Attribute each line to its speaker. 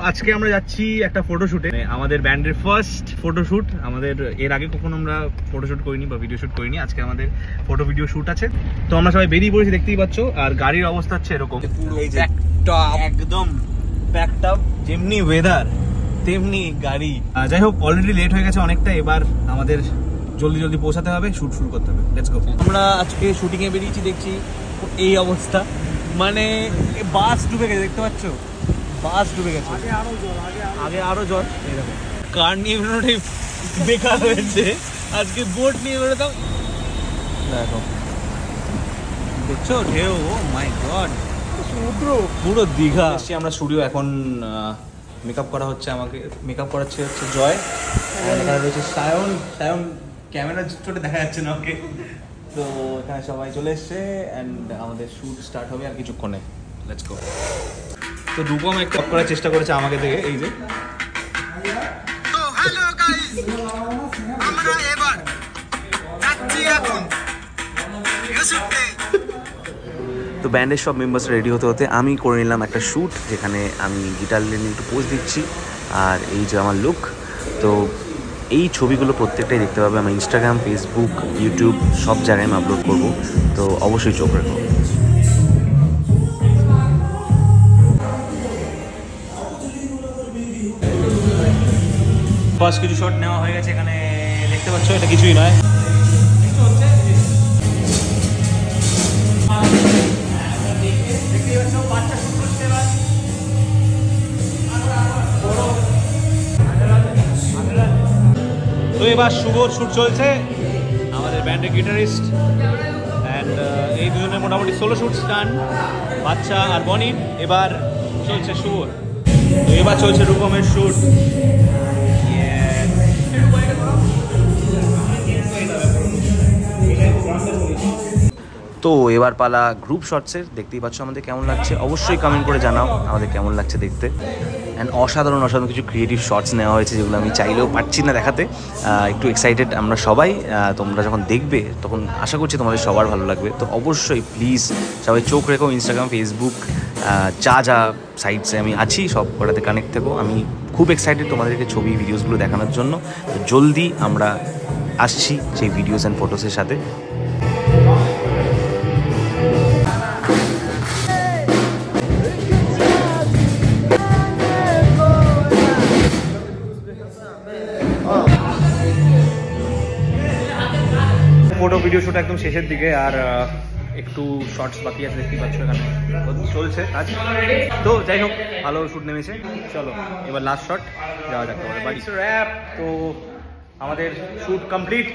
Speaker 1: আজকে আমরা যাচ্ছি একটা ফটোশুটে, আমাদের ব্যান্ডের ফার্স্ট ফটোশুট। আমাদের এর আগে কখনো আমরা ফটোশুট করিনি বা ভিডিও শুট করিনি, আজকে আমাদের ফটো ভিডিও শুট আছে। তো আমরা সবাই বেরিয়ে পড়েছি, দেখতেই পাচ্ছ। আর গাড়ির অবস্থা হচ্ছে এরকম, একদম প্যাকড আপ, যেমনি ওয়েদার তেমনি গাড়ি। যাই হোক, অলরেডি লেট হয়ে গেছে অনেকটা, এবার আমাদের জলদি জলদি পৌঁছাতে হবে, শুট শুরু করতে হবে। Let's go. আমরা আজকে শুটিং এ বেরিয়েছি, দেখছি এই অবস্থা, মানে বাস ডুবে গেছে, দেখতে পাচ্ছ বাস ডুবে গেছে, আগে আরো জল। এরকম কার নিয়ে বেরোনোটাই বেকার হয়েছে, আজকে বোট নিয়ে বেরোতাম। দেখো দেখছো ঢেউ, ও মাই গড, সমুদ্র পুরো দীঘা। আমরা স্টুডিও, এখন মেকআপ করা হচ্ছে, আমাকে মেকআপ করাচ্ছে হচ্ছে জয়, এখানে রয়েছে সায়ন। সায়ন ক্যামেরা চোটে দেখা যাচ্ছে না ওকে। তো এখানে সবাই চলে এসছে অ্যান্ড আমাদের শ্যুট স্টার্ট হবে আর কিছুক্ষণে। Let's go. তো রূপম একটা করার চেষ্টা করেছে আমাকে দেখে, এই যে।
Speaker 2: তো হ্যালো গাইস, আমরা এবার যাচ্ছি এখন ইউসুফে।
Speaker 3: তো ব্যান্ডের সব মেম্বার্স রেডি হতে হতে আমি করে নিলাম একটা শ্যুট, যেখানে আমি গিটার নিয়ে একটু পোজ দিচ্ছি। আর এই যে আমার লুক। তো এই ছবিগুলো প্রত্যেকটাই দেখতে পাবে আমার ইনস্টাগ্রাম, ফেসবুক, ইউটিউব সব জায়গায় আমি আপলোড করব, তো অবশ্যই চোখ রাখো।
Speaker 1: ফার্স্ট কিছু শট নেওয়া হয়ে গেছে, এখানে দেখতে পাচ্ছ, এটা কিছুই নয়। তো এবার শুভর শ্যুট চলছে, আমাদের ব্যান্ডের গিটারিস্ট, অ্যান্ড এই দুজনের মোটামুটি সোলো শ্যুট স্টান, বাচ্চা আর বনির। এবার চলছে শুভর, তো এবার চলছে রূপমের শ্যুট।
Speaker 3: তো এবার পালা গ্রুপ শটসের। দেখতেই পাচ্ছ আমাদের কেমন লাগছে, অবশ্যই কমেন্ট করে জানাও আমাদের কেমন লাগছে দেখতে। অ্যান্ড অসাধারণ অসাধারণ কিছু ক্রিয়েটিভ শটস নেওয়া হয়েছে, যেগুলো আমি চাইলেও পারছি না দেখাতে। একটু এক্সাইটেড আমরা সবাই, তোমরা যখন দেখবে তখন আশা করছি তোমাদের সবার ভালো লাগবে। তো অবশ্যই প্লিজ সবাই চোখ রেখো, ইনস্টাগ্রাম, ফেসবুক, যা যা সাইটসে আমি আছি সব কটাতে কানেক্ট থেকো। আমি খুব এক্সাইটেড তোমাদেরকে ছবি ভিডিওসগুলো দেখানোর জন্য। তো জলদি আমরা আসছি সেই ভিডিওস অ্যান্ড ফটোসের সাথে।
Speaker 1: ফটো ভিডিও শুট একদম শেষের দিকে, আর একটু শর্টস বাকি আছে, দেখতেই পাচ্ছ এখানে চলছে কাজ। তো যাই হোক, ভালো শুট নেমেছে। চলো এবার লাস্ট শট, যাওয়া যাক বাড়ি। র্যাপ। তো আমাদের শুট কমপ্লিট।